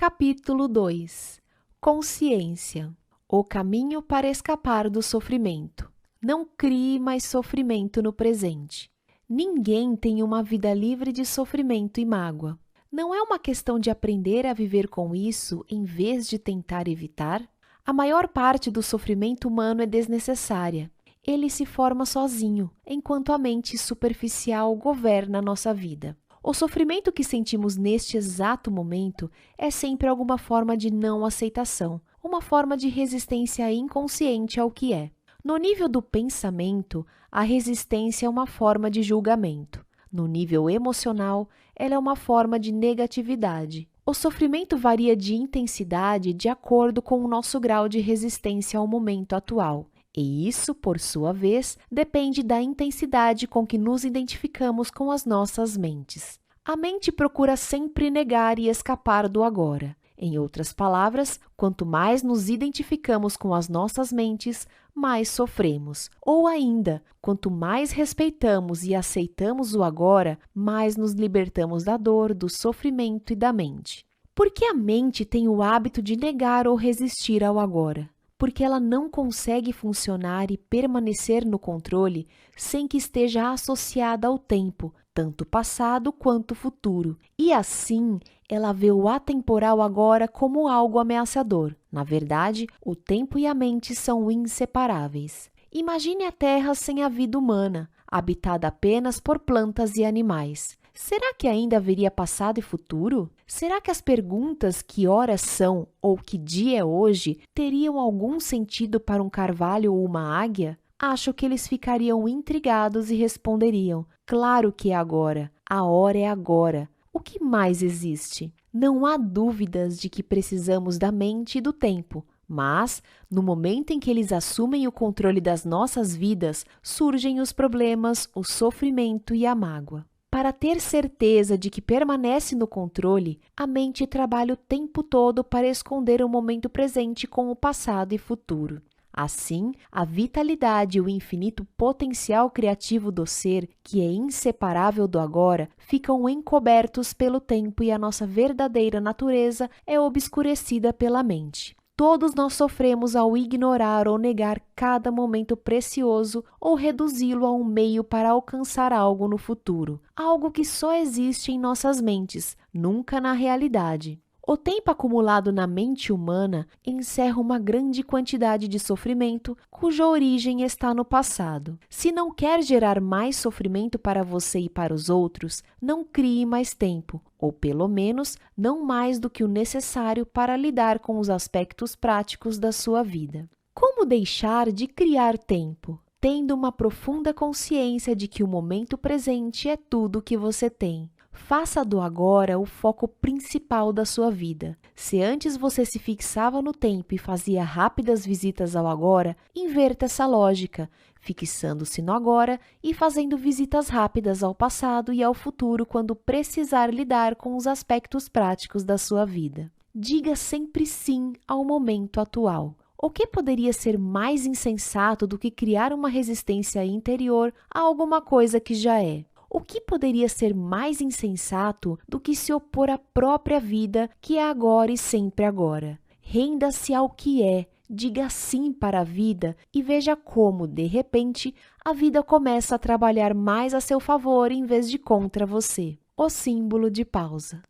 Capítulo 2 Consciência. O caminho para escapar do sofrimento. Não crie mais sofrimento no presente. Ninguém tem uma vida livre de sofrimento e mágoa. Não é uma questão de aprender a viver com isso em vez de tentar evitar? A maior parte do sofrimento humano é desnecessária. Ele se forma sozinho, enquanto a mente superficial governa nossa vida. O sofrimento que sentimos neste exato momento é sempre alguma forma de não aceitação, uma forma de resistência inconsciente ao que é. No nível do pensamento, a resistência é uma forma de julgamento. No nível emocional, ela é uma forma de negatividade. O sofrimento varia de intensidade de acordo com o nosso grau de resistência ao momento atual. E isso, por sua vez, depende da intensidade com que nos identificamos com as nossas mentes. A mente procura sempre negar e escapar do agora. Em outras palavras, quanto mais nos identificamos com as nossas mentes, mais sofremos. Ou ainda, quanto mais respeitamos e aceitamos o agora, mais nos libertamos da dor, do sofrimento e da mente. Por que a mente tem o hábito de negar ou resistir ao agora? Porque ela não consegue funcionar e permanecer no controle sem que esteja associada ao tempo, tanto passado quanto futuro. E assim, ela vê o atemporal agora como algo ameaçador. Na verdade, o tempo e a mente são inseparáveis. Imagine a Terra sem a vida humana, habitada apenas por plantas e animais. Será que ainda haveria passado e futuro? Será que as perguntas que horas são ou que dia é hoje teriam algum sentido para um carvalho ou uma águia? Acho que eles ficariam intrigados e responderiam: claro que é agora, a hora é agora. O que mais existe? Não há dúvidas de que precisamos da mente e do tempo, mas, no momento em que eles assumem o controle das nossas vidas, surgem os problemas, o sofrimento e a mágoa. Para ter certeza de que permanece no controle, a mente trabalha o tempo todo para esconder o momento presente com o passado e futuro. Assim, a vitalidade e o infinito potencial criativo do ser, que é inseparável do agora, ficam encobertos pelo tempo e a nossa verdadeira natureza é obscurecida pela mente. Todos nós sofremos ao ignorar ou negar cada momento precioso ou reduzi-lo a um meio para alcançar algo no futuro, algo que só existe em nossas mentes, nunca na realidade. O tempo acumulado na mente humana encerra uma grande quantidade de sofrimento cuja origem está no passado. Se não quer gerar mais sofrimento para você e para os outros, não crie mais tempo, ou pelo menos não mais do que o necessário para lidar com os aspectos práticos da sua vida. Como deixar de criar tempo? Tendo uma profunda consciência de que o momento presente é tudo o que você tem. Faça do agora o foco principal da sua vida. Se antes você se fixava no tempo e fazia rápidas visitas ao agora, inverta essa lógica, fixando-se no agora e fazendo visitas rápidas ao passado e ao futuro quando precisar lidar com os aspectos práticos da sua vida. Diga sempre sim ao momento atual. O que poderia ser mais insensato do que criar uma resistência interior a alguma coisa que já é? O que poderia ser mais insensato do que se opor à própria vida, que é agora e sempre agora? Renda-se ao que é, diga sim para a vida e veja como, de repente, a vida começa a trabalhar mais a seu favor em vez de contra você. O símbolo de pausa.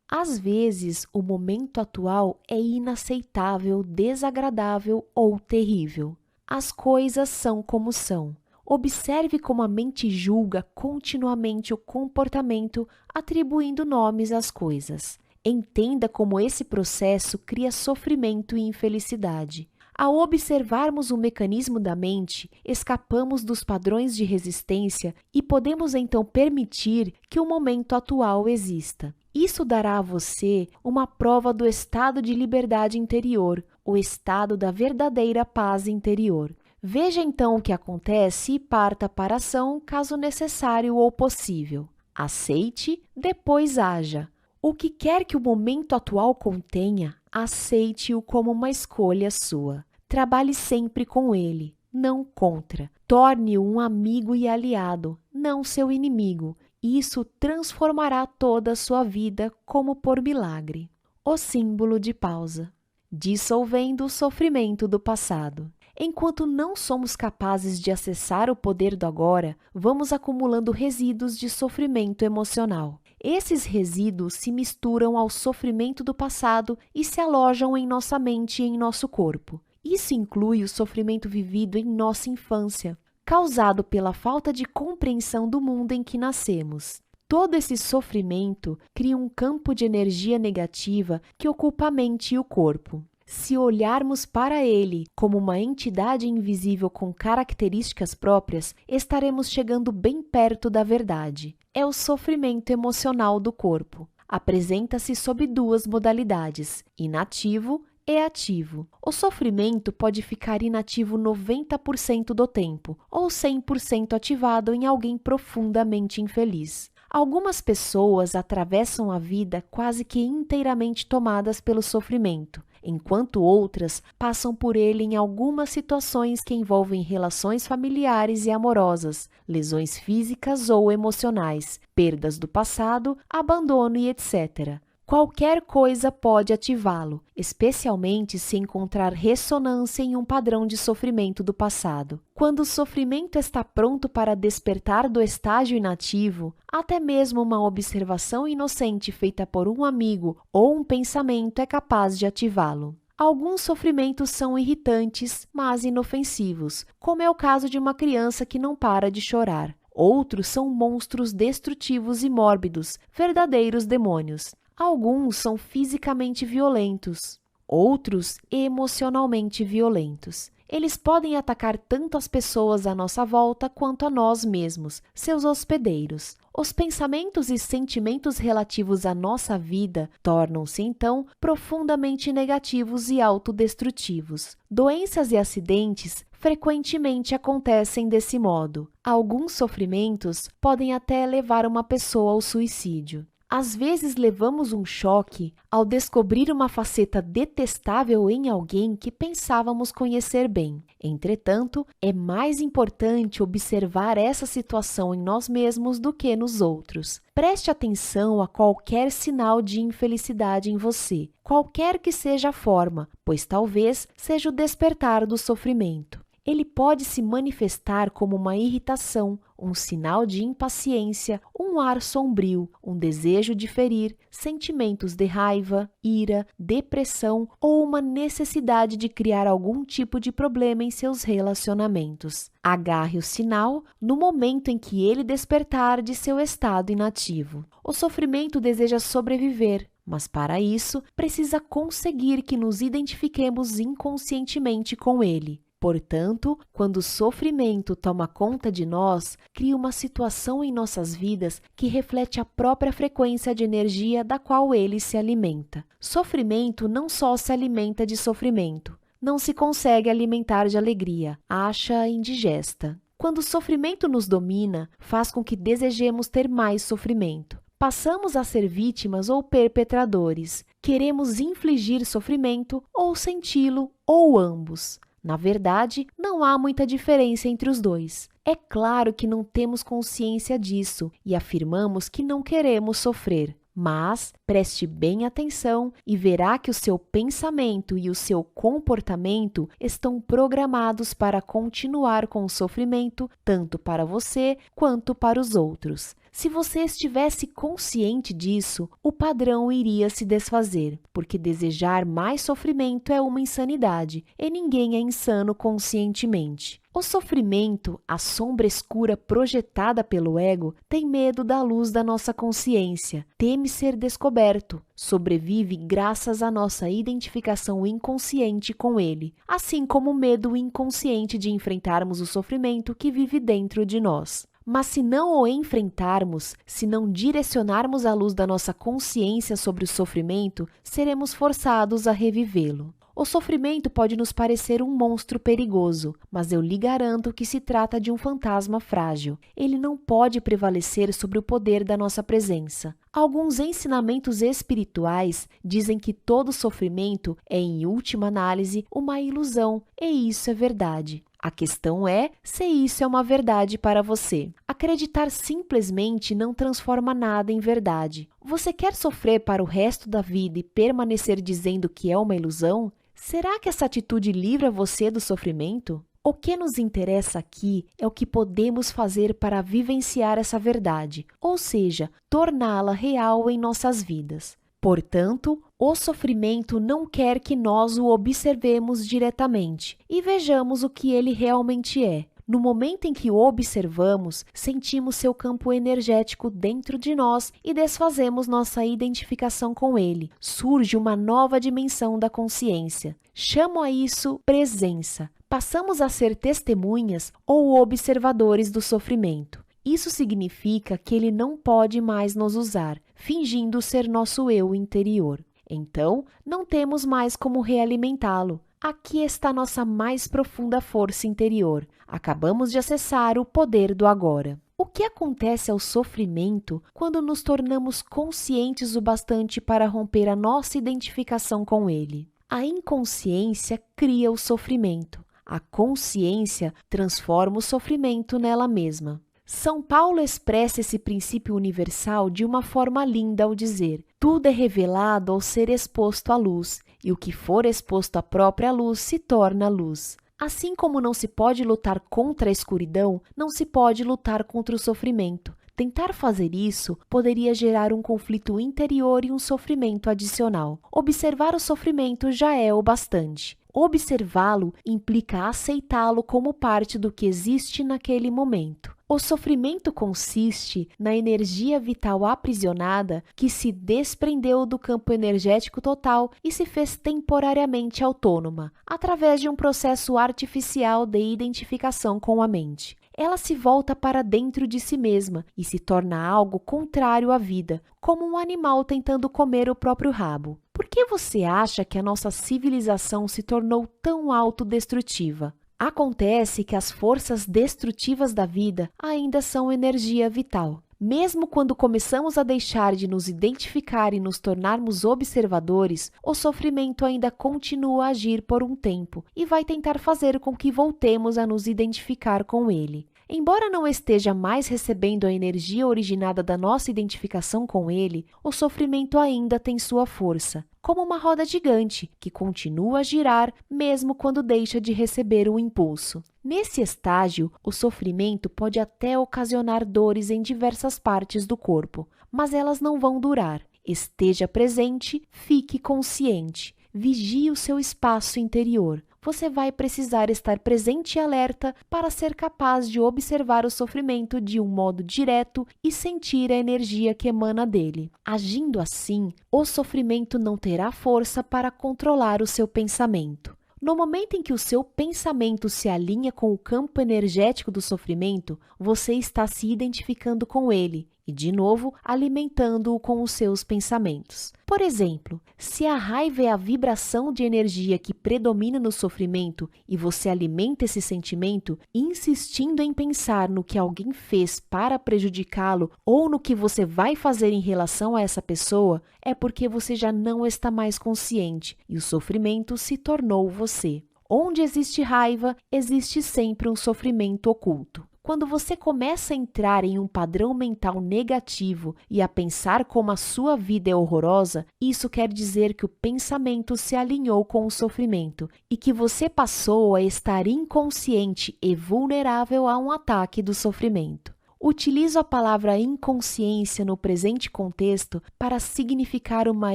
Às vezes, o momento atual é inaceitável, desagradável ou terrível. As coisas são como são. Observe como a mente julga continuamente o comportamento, atribuindo nomes às coisas. Entenda como esse processo cria sofrimento e infelicidade. Ao observarmos o mecanismo da mente, escapamos dos padrões de resistência e podemos então permitir que o momento atual exista. Isso dará a você uma prova do estado de liberdade interior, o estado da verdadeira paz interior. Veja então o que acontece e parta para a ação caso necessário ou possível. Aceite, depois haja. O que quer que o momento atual contenha, aceite-o como uma escolha sua. Trabalhe sempre com ele, não contra. Torne-o um amigo e aliado, não seu inimigo. Isso transformará toda a sua vida como por milagre. o símbolo de pausa, dissolvendo o sofrimento do passado. Enquanto não somos capazes de acessar o poder do agora, vamos acumulando resíduos de sofrimento emocional. Esses resíduos se misturam ao sofrimento do passado e se alojam em nossa mente e em nosso corpo. Isso inclui o sofrimento vivido em nossa infância, causado pela falta de compreensão do mundo em que nascemos. Todo esse sofrimento cria um campo de energia negativa que ocupa a mente e o corpo. Se olharmos para ele como uma entidade invisível com características próprias, estaremos chegando bem perto da verdade. É o sofrimento emocional do corpo. Apresenta-se sob duas modalidades, inativo e ativo. O sofrimento pode ficar inativo 90% do tempo ou 100% ativado em alguém profundamente infeliz. Algumas pessoas atravessam a vida quase que inteiramente tomadas pelo sofrimento, enquanto outras passam por ele em algumas situações que envolvem relações familiares e amorosas, lesões físicas ou emocionais, perdas do passado, abandono e etc. Qualquer coisa pode ativá-lo, especialmente se encontrar ressonância em um padrão de sofrimento do passado. Quando o sofrimento está pronto para despertar do estágio inativo, até mesmo uma observação inocente feita por um amigo ou um pensamento é capaz de ativá-lo. Alguns sofrimentos são irritantes, mas inofensivos, como é o caso de uma criança que não para de chorar. Outros são monstros destrutivos e mórbidos, verdadeiros demônios. Alguns são fisicamente violentos, outros emocionalmente violentos. Eles podem atacar tanto as pessoas à nossa volta quanto a nós mesmos, seus hospedeiros. Os pensamentos e sentimentos relativos à nossa vida tornam-se, então, profundamente negativos e autodestrutivos. Doenças e acidentes frequentemente acontecem desse modo. Alguns sofrimentos podem até levar uma pessoa ao suicídio. Às vezes levamos um choque ao descobrir uma faceta detestável em alguém que pensávamos conhecer bem. Entretanto, é mais importante observar essa situação em nós mesmos do que nos outros. Preste atenção a qualquer sinal de infelicidade em você, qualquer que seja a forma, pois talvez seja o despertar do sofrimento. Ele pode se manifestar como uma irritação, um sinal de impaciência, um ar sombrio, um desejo de ferir, sentimentos de raiva, ira, depressão ou uma necessidade de criar algum tipo de problema em seus relacionamentos. Agarre o sinal no momento em que ele despertar de seu estado inativo. O sofrimento deseja sobreviver, mas para isso precisa conseguir que nos identifiquemos inconscientemente com ele. Portanto, quando o sofrimento toma conta de nós, cria uma situação em nossas vidas que reflete a própria frequência de energia da qual ele se alimenta. Sofrimento não só se alimenta de sofrimento, não se consegue alimentar de alegria, acha indigesta. Quando o sofrimento nos domina, faz com que desejemos ter mais sofrimento. Passamos a ser vítimas ou perpetradores. Queremos infligir sofrimento ou senti-lo, ou ambos. Na verdade, não há muita diferença entre os dois. É claro que não temos consciência disso e afirmamos que não queremos sofrer. Mas preste bem atenção e verá que o seu pensamento e o seu comportamento estão programados para continuar com o sofrimento, tanto para você quanto para os outros. Se você estivesse consciente disso, o padrão iria se desfazer, porque desejar mais sofrimento é uma insanidade, e ninguém é insano conscientemente. O sofrimento, a sombra escura projetada pelo ego, tem medo da luz da nossa consciência, teme ser descoberto, sobrevive graças à nossa identificação inconsciente com ele, assim como o medo inconsciente de enfrentarmos o sofrimento que vive dentro de nós. Mas se não o enfrentarmos, se não direcionarmos a luz da nossa consciência sobre o sofrimento, seremos forçados a revivê-lo. O sofrimento pode nos parecer um monstro perigoso, mas eu lhe garanto que se trata de um fantasma frágil. Ele não pode prevalecer sobre o poder da nossa presença. Alguns ensinamentos espirituais dizem que todo sofrimento é, em última análise, uma ilusão, e isso é verdade. A questão é se isso é uma verdade para você. Acreditar simplesmente não transforma nada em verdade. Você quer sofrer para o resto da vida e permanecer dizendo que é uma ilusão? Será que essa atitude livra você do sofrimento? O que nos interessa aqui é o que podemos fazer para vivenciar essa verdade, ou seja, torná-la real em nossas vidas. Portanto, o sofrimento não quer que nós o observemos diretamente e vejamos o que ele realmente é. No momento em que o observamos, sentimos seu campo energético dentro de nós e desfazemos nossa identificação com ele. Surge uma nova dimensão da consciência. Chamo a isso presença. Passamos a ser testemunhas ou observadores do sofrimento. Isso significa que ele não pode mais nos usar, fingindo ser nosso eu interior. Então, não temos mais como realimentá-lo. Aqui está nossa mais profunda força interior. Acabamos de acessar o poder do agora. O que acontece ao sofrimento quando nos tornamos conscientes o bastante para romper a nossa identificação com ele? A inconsciência cria o sofrimento. A consciência transforma o sofrimento nela mesma. São Paulo expressa esse princípio universal de uma forma linda ao dizer: tudo é revelado ao ser exposto à luz, e o que for exposto à própria luz se torna luz. Assim como não se pode lutar contra a escuridão, não se pode lutar contra o sofrimento. Tentar fazer isso poderia gerar um conflito interior e um sofrimento adicional. Observar o sofrimento já é o bastante. Observá-lo implica aceitá-lo como parte do que existe naquele momento. O sofrimento consiste na energia vital aprisionada que se desprendeu do campo energético total e se fez temporariamente autônoma, através de um processo artificial de identificação com a mente. Ela se volta para dentro de si mesma e se torna algo contrário à vida, como um animal tentando comer o próprio rabo. Por que você acha que a nossa civilização se tornou tão autodestrutiva? Acontece que as forças destrutivas da vida ainda são energia vital. Mesmo quando começamos a deixar de nos identificar e nos tornarmos observadores, o sofrimento ainda continua a agir por um tempo e vai tentar fazer com que voltemos a nos identificar com ele. Embora não esteja mais recebendo a energia originada da nossa identificação com ele, o sofrimento ainda tem sua força, como uma roda gigante que continua a girar mesmo quando deixa de receber o impulso. Nesse estágio, o sofrimento pode até ocasionar dores em diversas partes do corpo, mas elas não vão durar. Esteja presente, fique consciente, vigie o seu espaço interior. Você vai precisar estar presente e alerta para ser capaz de observar o sofrimento de um modo direto e sentir a energia que emana dele. Agindo assim, o sofrimento não terá força para controlar o seu pensamento. No momento em que o seu pensamento se alinha com o campo energético do sofrimento, você está se identificando com ele e, de novo, alimentando-o com os seus pensamentos. Por exemplo, se a raiva é a vibração de energia que predomina no sofrimento e você alimenta esse sentimento, insistindo em pensar no que alguém fez para prejudicá-lo ou no que você vai fazer em relação a essa pessoa, é porque você já não está mais consciente e o sofrimento se tornou você. Onde existe raiva, existe sempre um sofrimento oculto. Quando você começa a entrar em um padrão mental negativo e a pensar como a sua vida é horrorosa, isso quer dizer que o pensamento se alinhou com o sofrimento e que você passou a estar inconsciente e vulnerável a um ataque do sofrimento. Utilizo a palavra inconsciência no presente contexto para significar uma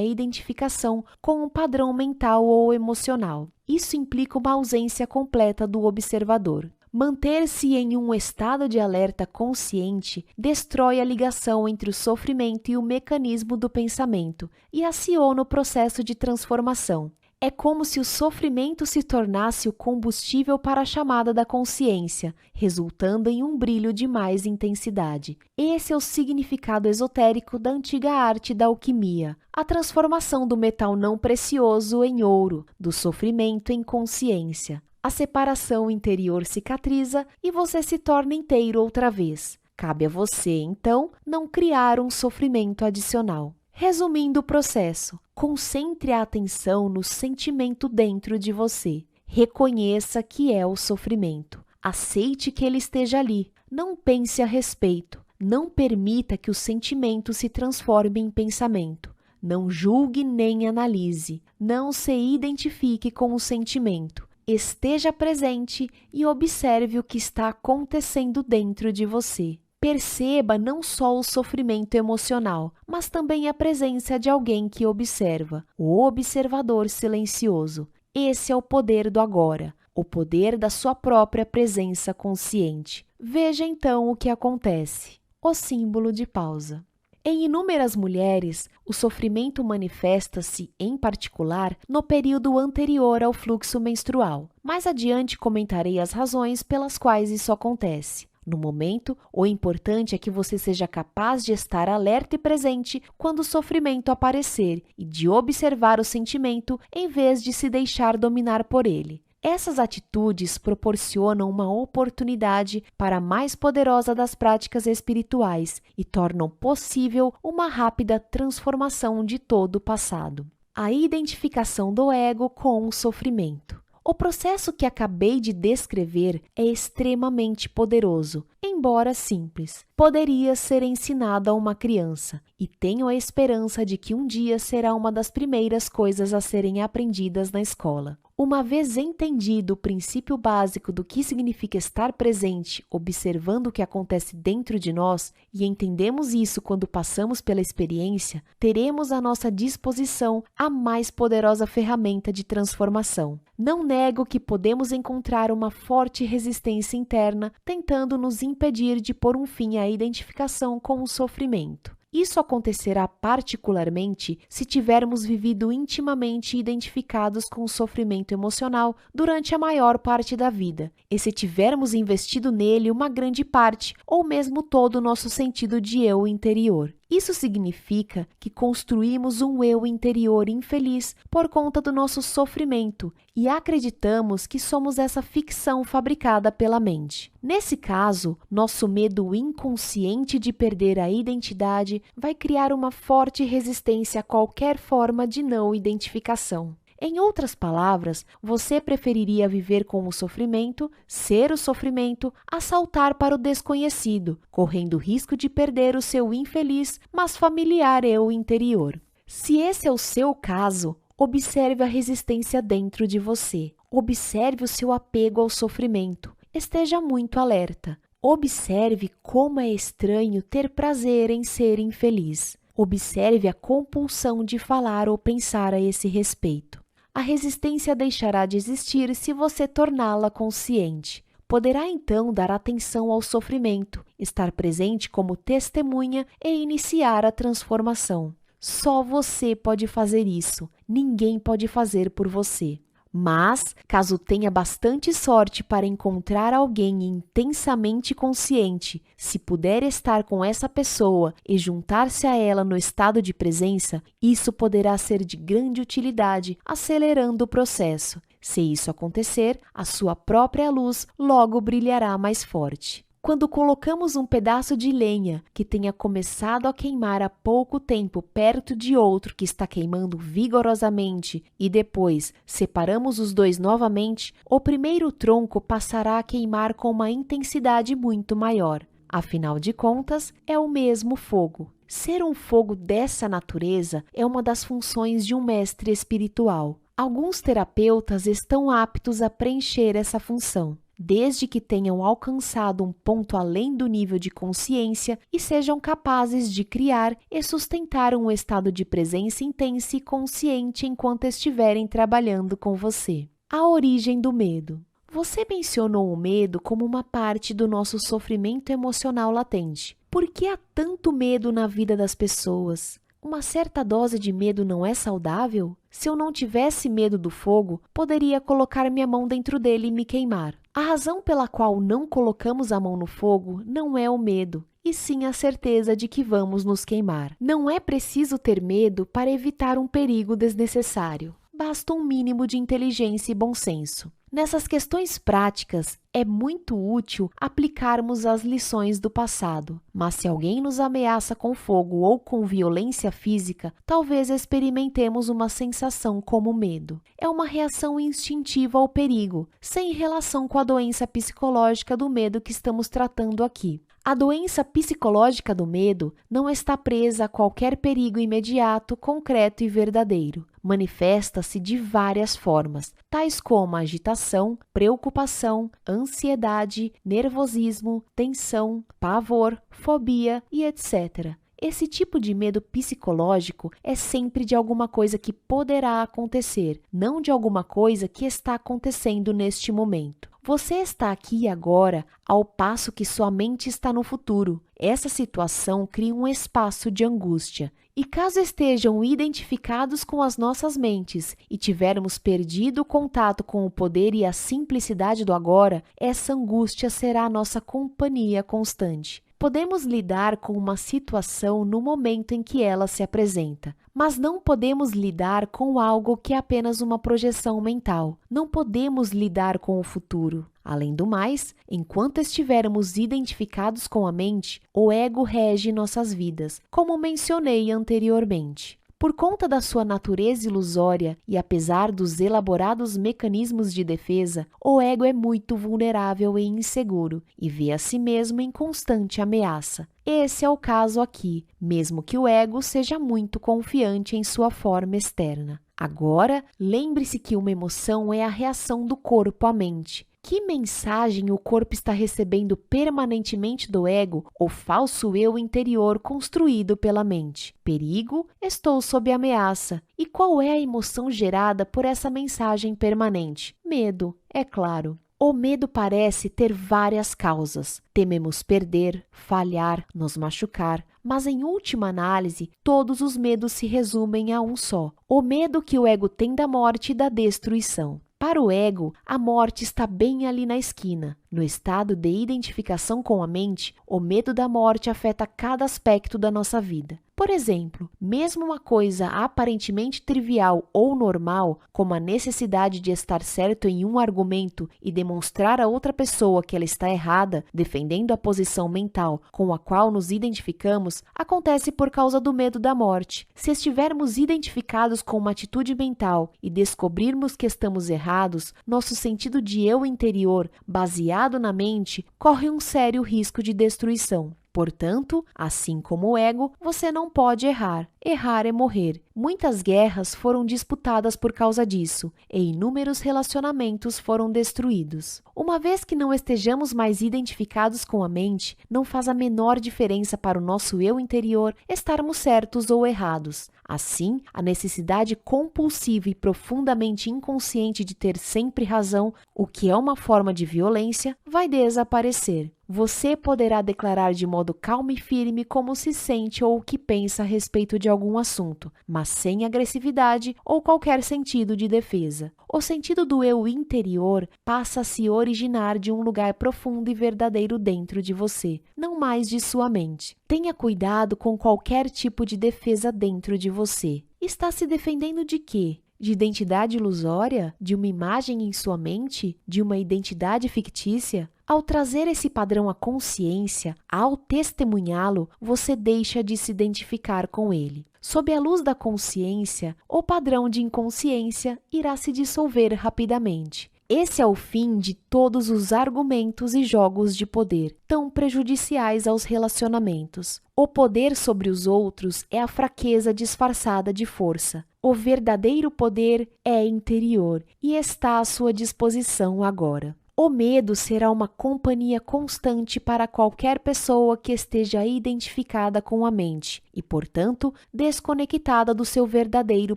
identificação com um padrão mental ou emocional. Isso implica uma ausência completa do observador. Manter-se em um estado de alerta consciente destrói a ligação entre o sofrimento e o mecanismo do pensamento e aciona o processo de transformação. É como se o sofrimento se tornasse o combustível para a chamada da consciência, resultando em um brilho de mais intensidade. Esse é o significado esotérico da antiga arte da alquimia, a transformação do metal não precioso em ouro, do sofrimento em consciência. A separação interior cicatriza e você se torna inteiro outra vez. Cabe a você, então, não criar um sofrimento adicional. Resumindo o processo, concentre a atenção no sentimento dentro de você. Reconheça que é o sofrimento. Aceite que ele esteja ali. Não pense a respeito. Não permita que o sentimento se transforme em pensamento. Não julgue nem analise. Não se identifique com o sentimento. Esteja presente e observe o que está acontecendo dentro de você. Perceba não só o sofrimento emocional, mas também a presença de alguém que observa, o observador silencioso. Esse é o poder do agora, o poder da sua própria presença consciente. Veja então o que acontece. O símbolo de pausa. Em inúmeras mulheres, o sofrimento manifesta-se, em particular, no período anterior ao fluxo menstrual. Mais adiante comentarei as razões pelas quais isso acontece. No momento, o importante é que você seja capaz de estar alerta e presente quando o sofrimento aparecer e de observar o sentimento em vez de se deixar dominar por ele. Essas atitudes proporcionam uma oportunidade para a mais poderosa das práticas espirituais e tornam possível uma rápida transformação de todo o passado. A identificação do ego com o sofrimento. O processo que acabei de descrever é extremamente poderoso, embora simples. Poderia ser ensinado a uma criança, e tenho a esperança de que um dia será uma das primeiras coisas a serem aprendidas na escola. Uma vez entendido o princípio básico do que significa estar presente, observando o que acontece dentro de nós, e entendemos isso quando passamos pela experiência, teremos à nossa disposição a mais poderosa ferramenta de transformação. Não nego que podemos encontrar uma forte resistência interna tentando nos impedir de pôr um fim à identificação com o sofrimento. Isso acontecerá particularmente se tivermos vivido intimamente identificados com o sofrimento emocional durante a maior parte da vida, e se tivermos investido nele uma grande parte ou mesmo todo o nosso sentido de eu interior. Isso significa que construímos um eu interior infeliz por conta do nosso sofrimento e acreditamos que somos essa ficção fabricada pela mente. Nesse caso, nosso medo inconsciente de perder a identidade vai criar uma forte resistência a qualquer forma de não identificação. Em outras palavras, você preferiria viver com o sofrimento, ser o sofrimento, a saltar para o desconhecido, correndo o risco de perder o seu infeliz, mas familiar eu interior. Se esse é o seu caso, observe a resistência dentro de você. Observe o seu apego ao sofrimento. Esteja muito alerta. Observe como é estranho ter prazer em ser infeliz. Observe a compulsão de falar ou pensar a esse respeito. A resistência deixará de existir se você torná-la consciente. Poderá então dar atenção ao sofrimento, estar presente como testemunha e iniciar a transformação. Só você pode fazer isso, ninguém pode fazer por você. Mas, caso tenha bastante sorte para encontrar alguém intensamente consciente, se puder estar com essa pessoa e juntar-se a ela no estado de presença, isso poderá ser de grande utilidade, acelerando o processo. Se isso acontecer, a sua própria luz logo brilhará mais forte. Quando colocamos um pedaço de lenha que tenha começado a queimar há pouco tempo perto de outro que está queimando vigorosamente e depois separamos os dois novamente, o primeiro tronco passará a queimar com uma intensidade muito maior. Afinal de contas, é o mesmo fogo. Ser um fogo dessa natureza é uma das funções de um mestre espiritual. Alguns terapeutas estão aptos a preencher essa função, desde que tenham alcançado um ponto além do nível de consciência e sejam capazes de criar e sustentar um estado de presença intensa e consciente enquanto estiverem trabalhando com você. A origem do medo. Você mencionou o medo como uma parte do nosso sofrimento emocional latente. Por que há tanto medo na vida das pessoas? Uma certa dose de medo não é saudável? Se eu não tivesse medo do fogo, poderia colocar minha mão dentro dele e me queimar. A razão pela qual não colocamos a mão no fogo não é o medo, e sim a certeza de que vamos nos queimar. Não é preciso ter medo para evitar um perigo desnecessário. Basta um mínimo de inteligência e bom senso. Nessas questões práticas, é muito útil aplicarmos as lições do passado, mas se alguém nos ameaça com fogo ou com violência física, talvez experimentemos uma sensação como medo. É uma reação instintiva ao perigo, sem relação com a doença psicológica do medo que estamos tratando aqui. A doença psicológica do medo não está presa a qualquer perigo imediato, concreto e verdadeiro. Manifesta-se de várias formas, tais como agitação, preocupação, ansiedade, nervosismo, tensão, pavor, fobia e etc. Esse tipo de medo psicológico é sempre de alguma coisa que poderá acontecer, não de alguma coisa que está acontecendo neste momento. Você está aqui e agora, ao passo que sua mente está no futuro. Essa situação cria um espaço de angústia. E caso estejam identificados com as nossas mentes e tivermos perdido o contato com o poder e a simplicidade do agora, essa angústia será a nossa companhia constante. Podemos lidar com uma situação no momento em que ela se apresenta, mas não podemos lidar com algo que é apenas uma projeção mental. Não podemos lidar com o futuro. Além do mais, enquanto estivermos identificados com a mente, o ego rege nossas vidas, como mencionei anteriormente. Por conta da sua natureza ilusória e apesar dos elaborados mecanismos de defesa, o ego é muito vulnerável e inseguro e vê a si mesmo em constante ameaça. Esse é o caso aqui, mesmo que o ego seja muito confiante em sua forma externa. Agora, lembre-se que uma emoção é a reação do corpo à mente. Que mensagem o corpo está recebendo permanentemente do ego, o falso eu interior construído pela mente? Perigo, estou sob ameaça. E qual é a emoção gerada por essa mensagem permanente? Medo, é claro. O medo parece ter várias causas. Tememos perder, falhar, nos machucar, mas em última análise, todos os medos se resumem a um só: o medo que o ego tem da morte e da destruição. Para o ego, a morte está bem ali na esquina. No estado de identificação com a mente, o medo da morte afeta cada aspecto da nossa vida. Por exemplo, mesmo uma coisa aparentemente trivial ou normal, como a necessidade de estar certo em um argumento e demonstrar a outra pessoa que ela está errada, defendendo a posição mental com a qual nos identificamos, acontece por causa do medo da morte. Se estivermos identificados com uma atitude mental e descobrirmos que estamos errados, nosso sentido de eu interior, baseado na mente, corre um sério risco de destruição. Portanto, assim como o ego, você não pode errar. Errar é morrer. Muitas guerras foram disputadas por causa disso, e inúmeros relacionamentos foram destruídos. Uma vez que não estejamos mais identificados com a mente, não faz a menor diferença para o nosso eu interior estarmos certos ou errados. Assim, a necessidade compulsiva e profundamente inconsciente de ter sempre razão, o que é uma forma de violência, vai desaparecer. Você poderá declarar de modo calmo e firme como se sente ou o que pensa a respeito de algum assunto, mas sem agressividade ou qualquer sentido de defesa. O sentido do eu interior passa a se originar de um lugar profundo e verdadeiro dentro de você, não mais de sua mente. Tenha cuidado com qualquer tipo de defesa dentro de você. Está se defendendo de quê? De identidade ilusória? De uma imagem em sua mente? De uma identidade fictícia? Ao trazer esse padrão à consciência, ao testemunhá-lo, você deixa de se identificar com ele. Sob a luz da consciência, o padrão de inconsciência irá se dissolver rapidamente. Esse é o fim de todos os argumentos e jogos de poder, tão prejudiciais aos relacionamentos. O poder sobre os outros é a fraqueza disfarçada de força. O verdadeiro poder é interior e está à sua disposição agora. O medo será uma companhia constante para qualquer pessoa que esteja identificada com a mente e, portanto, desconectada do seu verdadeiro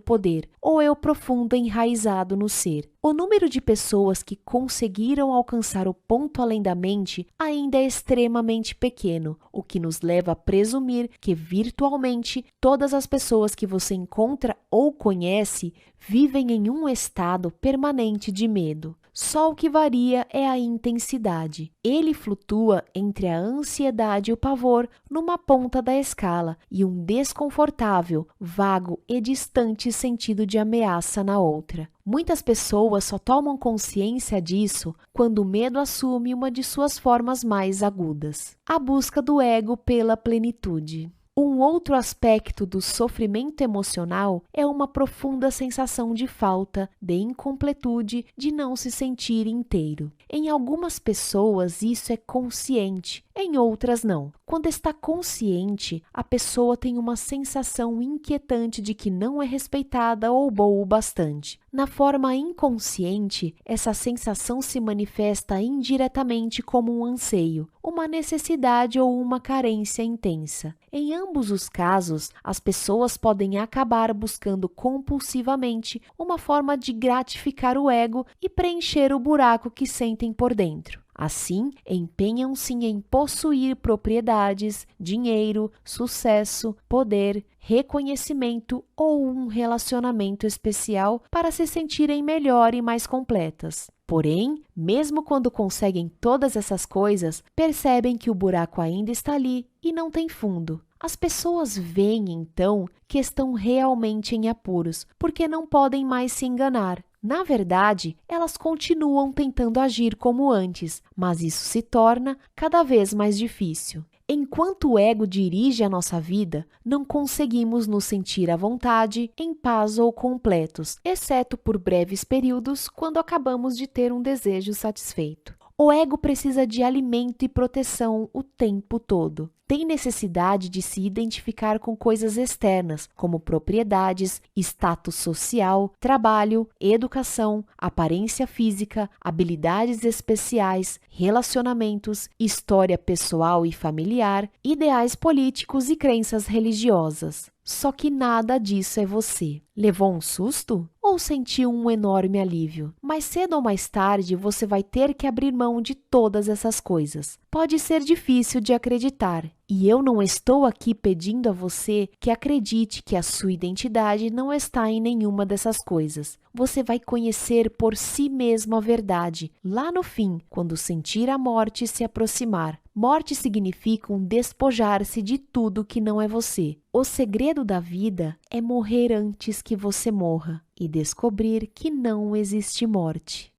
poder, ou eu profundo enraizado no ser. O número de pessoas que conseguiram alcançar o ponto além da mente ainda é extremamente pequeno, o que nos leva a presumir que virtualmente todas as pessoas que você encontra ou conhece vivem em um estado permanente de medo. Só o que varia é a intensidade. Ele flutua entre a ansiedade e o pavor numa ponta da escala e um desconfortável, vago e distante sentido de ameaça na outra. Muitas pessoas só tomam consciência disso quando o medo assume uma de suas formas mais agudas. A busca do ego pela plenitude. Um outro aspecto do sofrimento emocional é uma profunda sensação de falta, de incompletude, de não se sentir inteiro. Em algumas pessoas isso é consciente, em outras não. Quando está consciente, a pessoa tem uma sensação inquietante de que não é respeitada ou boa o bastante. Na forma inconsciente, essa sensação se manifesta indiretamente como um anseio, uma necessidade ou uma carência intensa. Em ambos os casos, as pessoas podem acabar buscando compulsivamente uma forma de gratificar o ego e preencher o buraco que sentem por dentro. Assim, empenham-se em possuir propriedades, dinheiro, sucesso, poder, reconhecimento ou um relacionamento especial para se sentirem melhor e mais completas. Porém, mesmo quando conseguem todas essas coisas, percebem que o buraco ainda está ali e não tem fundo. As pessoas veem, então, que estão realmente em apuros, porque não podem mais se enganar. Na verdade, elas continuam tentando agir como antes, mas isso se torna cada vez mais difícil. Enquanto o ego dirige a nossa vida, não conseguimos nos sentir à vontade, em paz ou completos, exceto por breves períodos quando acabamos de ter um desejo satisfeito. O ego precisa de alimento e proteção o tempo todo. Tem necessidade de se identificar com coisas externas, como propriedades, status social, trabalho, educação, aparência física, habilidades especiais, relacionamentos, história pessoal e familiar, ideais políticos e crenças religiosas. Só que nada disso é você. Levou um susto? Ou sentiu um enorme alívio? Mais cedo ou mais tarde, você vai ter que abrir mão de todas essas coisas. Pode ser difícil de acreditar. E eu não estou aqui pedindo a você que acredite que a sua identidade não está em nenhuma dessas coisas. Você vai conhecer por si mesmo a verdade, lá no fim, quando sentir a morte se aproximar. Morte significa um despojar-se de tudo que não é você. O segredo da vida é morrer antes que você morra e descobrir que não existe morte.